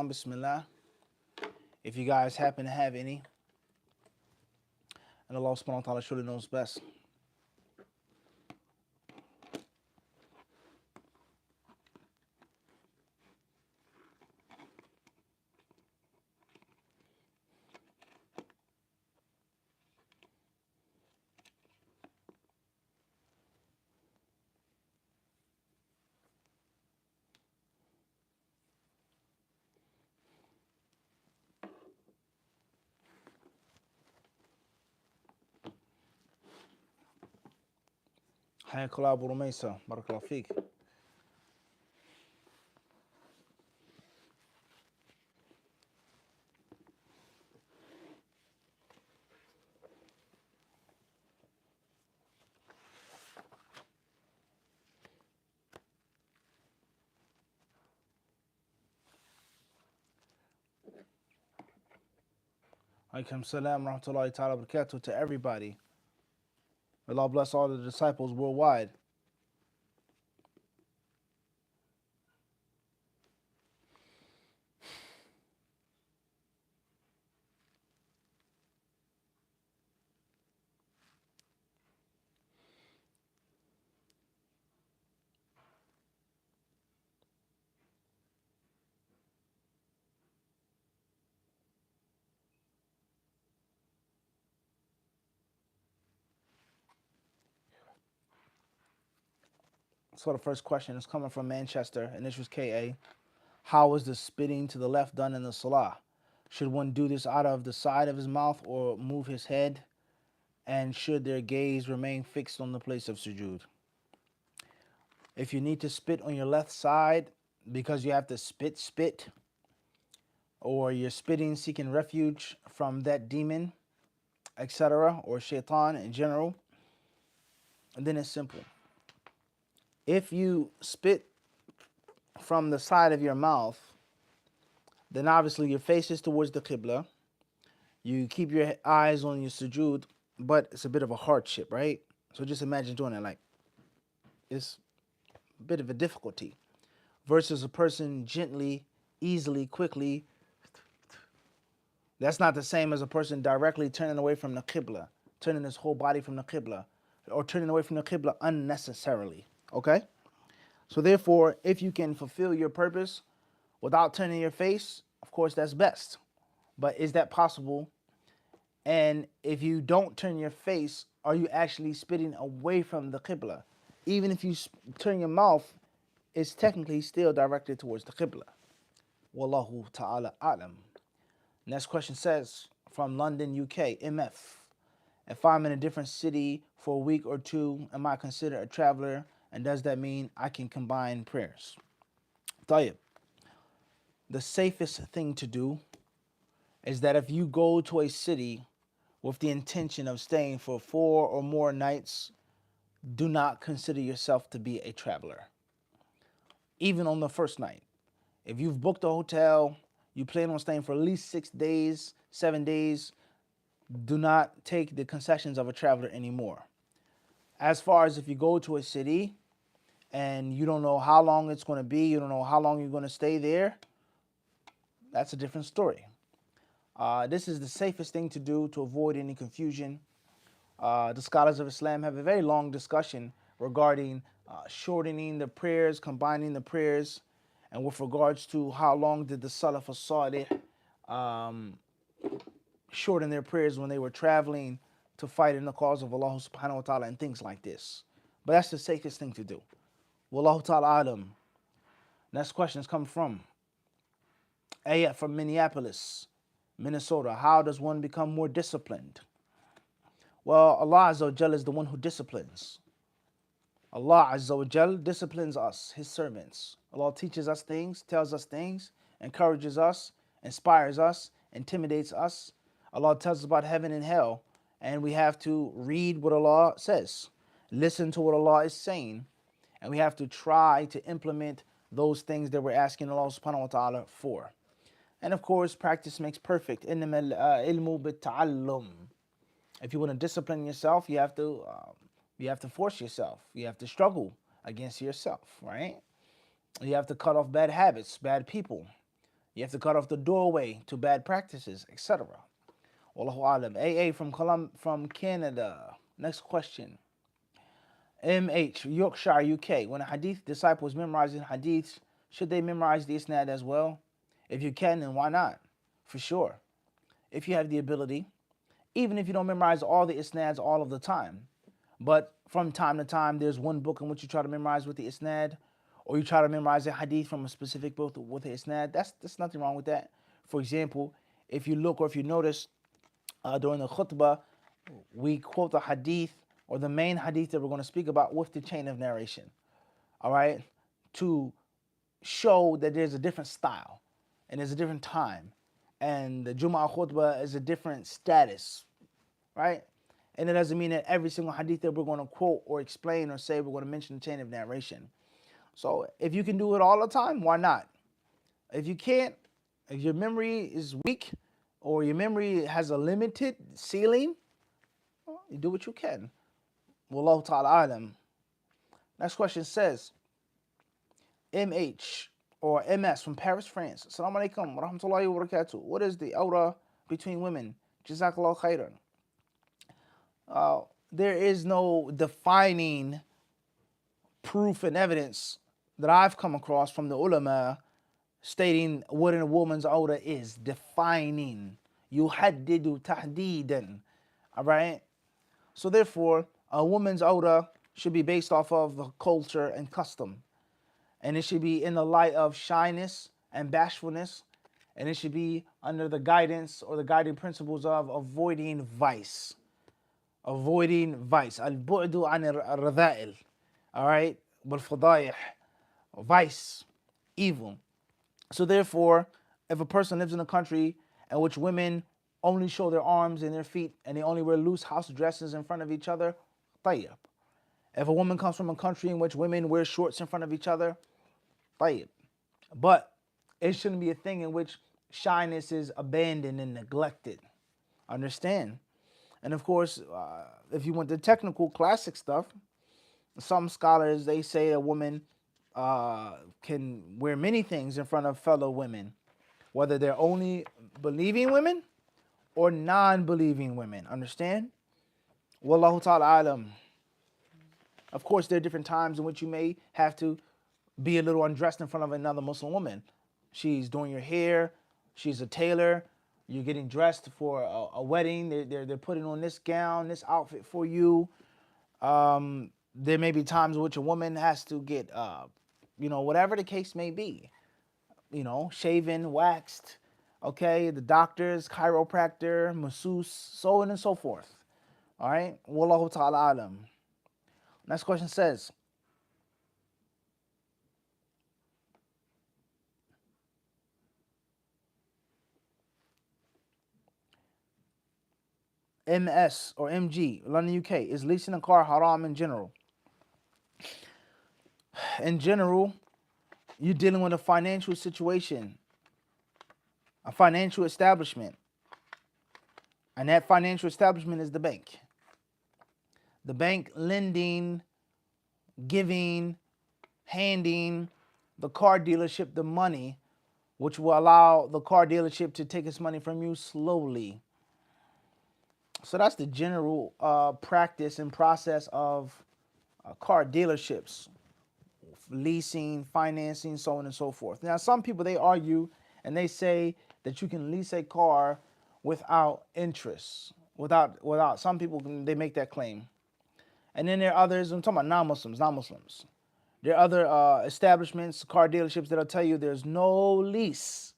down, bismillah, if you guys happen to have any. And Allah subhanahu wa ta'ala surely knows best. حياك الله أبو رميسة بارك الله فيك. Alaikum salam wa rahmatullahi ta'ala wa barakatuh to everybody. Allah bless all the disciples worldwide. So the first question is coming from Manchester, and this was KA. How is the spitting to the left done in the salah? Should one do this out of the side of his mouth or move his head? And should their gaze remain fixed on the place of sujood? If you need to spit on your left side because you have to spit, or you're spitting seeking refuge from that demon, etc., or shaitan in general, then it's simple. If you spit from the side of your mouth, then obviously your face is towards the qibla. You keep your eyes on your sujood, but it's a bit of a hardship, right? So just imagine doing it. Like, it's a bit of a difficulty versus a person gently, easily, quickly. That's not the same as a person directly turning away from the qibla, turning his whole body from the qibla, or turning away from the qibla unnecessarily. Okay? So therefore, if you can fulfill your purpose without turning your face, of course that's best. But is that possible? And if you don't turn your face, are you actually spitting away from the qibla? Even if you turn your mouth, it's technically still directed towards the qibla. Wallahu ta'ala a'lam. Next question says, from London, UK, MF. If I'm in a different city for a week or two, am I considered a traveler? And does that mean I can combine prayers? Tayyib. The safest thing to do is that if you go to a city with the intention of staying for 4 or more nights, do not consider yourself to be a traveler. Even on the first night. If you've booked a hotel, you plan on staying for at least 6 days, 7 days, do not take the concessions of a traveler anymore. As far as if you go to a city and you don't know how long it's going to be, you don't know how long you're going to stay there, that's a different story. This is the safest thing to do to avoid any confusion. The scholars of Islam have a very long discussion regarding shortening the prayers, combining the prayers, and with regards to how long did the Salaf as-Salih shorten their prayers when they were traveling to fight in the cause of Allah subhanahu wa ta'ala and things like this. But that's the safest thing to do. Wallahu ta'ala alam. Next question is coming from Ayat from Minneapolis, Minnesota. How does one become more disciplined? Well, Allah Azza wa Jal is the one who disciplines. Allah Azza wa Jal disciplines us, His servants. Allah teaches us things, tells us things, encourages us, inspires us, intimidates us. Allah tells us about heaven and hell, and we have to read what Allah says, listen to what Allah is saying, and we have to try to implement those things that we're asking Allah subhanahu wa ta'ala for. And of course, practice makes perfect. إِنَّمَا الْعِلْمُ بِالتَّعَلُّمِ. If you want to discipline yourself, you have to force yourself. You have to struggle against yourself, right? You have to cut off bad habits, bad people. You have to cut off the doorway to bad practices, etc. Wallahu alam. AA from Canada. Next question. MH, Yorkshire, UK. When a hadith disciple is memorizing hadiths, should they memorize the isnad as well? If you can, then why not? For sure. If you have the ability, even if you don't memorize all the isnads all of the time, but from time to time, there's one book in which you try to memorize with the isnad, or you try to memorize a hadith from a specific book with the isnad. That's nothing wrong with that. For example, if you look or if you notice during the khutbah, we quote the hadith or the main hadith that we're going to speak about with the chain of narration. All right, to show that there's a different style and there's a different time, and the Jumu'ah khutbah is a different status, right? And it doesn't mean that every single hadith that we're going to quote or explain or say we're going to mention the chain of narration. So if you can do it all the time, why not? If you can't, if your memory is weak or your memory has a limited ceiling, well, you do what you can. Wallahu ta'ala alam. Next question says, MH or MS from Paris, France. Assalamu alaikum wa rahmatullahi wa barakatuh. What is the aura between women? Jazakallah khairan. There is no defining proof and evidence that I've come across from the ulama stating what a woman's aura is. Defining. Yuhaddidu tahdidan. All right? So therefore, a woman's aura should be based off of the culture and custom. And it should be in the light of shyness and bashfulness. And it should be under the guidance or the guiding principles of avoiding vice. Avoiding vice. Al-bu'du an al-radha'il. All right? Wal-fadayih. Vice. Evil. So therefore, if a person lives in a country in which women only show their arms and their feet and they only wear loose house dresses in front of each other, tayyib. If a woman comes from a country in which women wear shorts in front of each other, tayyib. But it shouldn't be a thing in which shyness is abandoned and neglected. Understand? And of course, if you want the technical classic stuff, some scholars, they say a woman can wear many things in front of fellow women, whether they're only believing women or non-believing women. Understand? Wallahu ta'ala alam. Of course, there are different times in which you may have to be a little undressed in front of another Muslim woman. She's doing your hair. She's a tailor. You're getting dressed for a wedding. They're putting on this gown, this outfit for you. There may be times in which a woman has to get, whatever the case may be, shaven, waxed, okay, the doctors, chiropractor, masseuse, so on and so forth. All right? Wallahu ta'ala alam. Next question says, MS or MG, London, UK, is leasing a car haram in general? In general, you're dealing with a financial situation, a financial establishment, and that financial establishment is the bank. The bank lending, giving, handing the car dealership the money, which will allow the car dealership to take its money from you slowly. So that's the general practice and process of car dealerships, leasing, financing, so on and so forth. Now, some people, they argue and they say that you can lease a car without interest. Without some people, they make that claim. And then there are others, I'm talking about non-Muslims. There are other establishments, car dealerships that'll tell you there's no lease,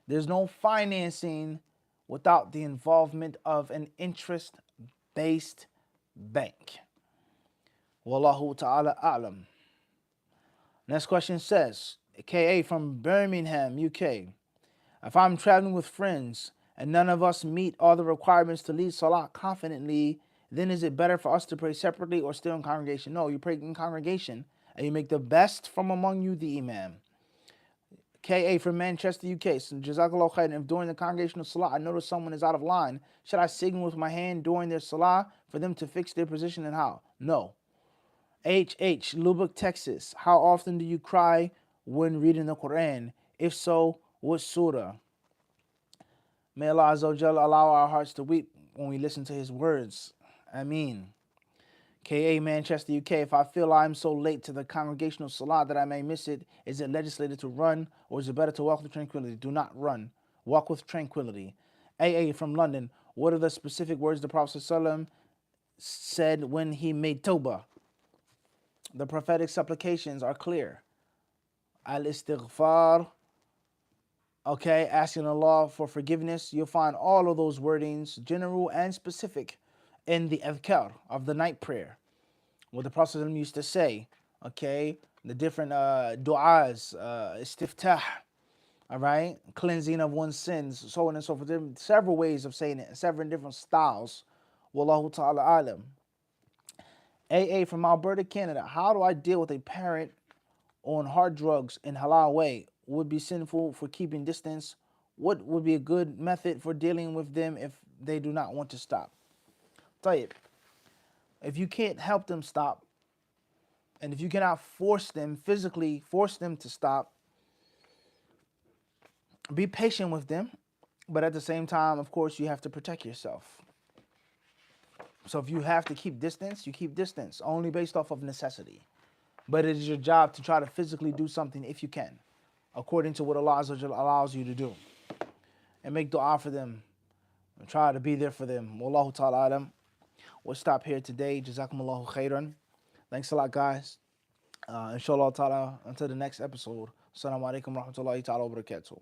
there's no financing without the involvement of an interest-based bank. Wallahu ta'ala a'lam. Next question says, KA from Birmingham, UK. If I'm traveling with friends and none of us meet all the requirements to lead salah confidently, then is it better for us to pray separately or still in congregation? No, you pray in congregation and you make the best from among you the imam. KA from Manchester, UK. So Jazakallah khair. If during the congregational salah I notice someone is out of line, should I signal with my hand during their salah for them to fix their position and how? No. HH, Lubbock, Texas. How often do you cry when reading the Quran? If so, What surah? May Allah Azza wa Jalla allow our hearts to weep when we listen to His words. Ameen. KA Manchester, UK. If I feel I'm so late to the congregational salah that I may miss it, is it legislated to run or is it better to walk with tranquility? Do not run. Walk with tranquility. AA from London. What are the specific words the Prophet ﷺ said when he made tawbah? The prophetic supplications are clear. Al-istighfar, okay, asking Allah for forgiveness. You'll find all of those wordings, general and specific, in the adhkar of the night prayer. What the Prophet ﷺ used to say, okay, the different du'as, istiftah, all right, cleansing of one's sins, so on and so forth. There are several ways of saying it, several different styles. Wallahu ta'ala alam. AA from Alberta, Canada. How do I deal with a parent on hard drugs in halal way? Would be sinful for keeping distance. What would be a good method for dealing with them if they do not want to stop? Tayyib. If you can't help them stop, and if you cannot force them, physically force them to stop, be patient with them. But at the same time, of course, you have to protect yourself. So if you have to keep distance, you keep distance, only based off of necessity. But it is your job to try to physically do something if you can, according to what Allah Azza wa Jalla allows you to do. And make dua for them. And try to be there for them. Wallahu ta'ala alam. We'll stop here today. Jazakumullahu khairan. Thanks a lot, guys. Inshallah ta'ala, until the next episode. Assalamu alaikum wa rahmatullahi ta'ala wa barakatuh.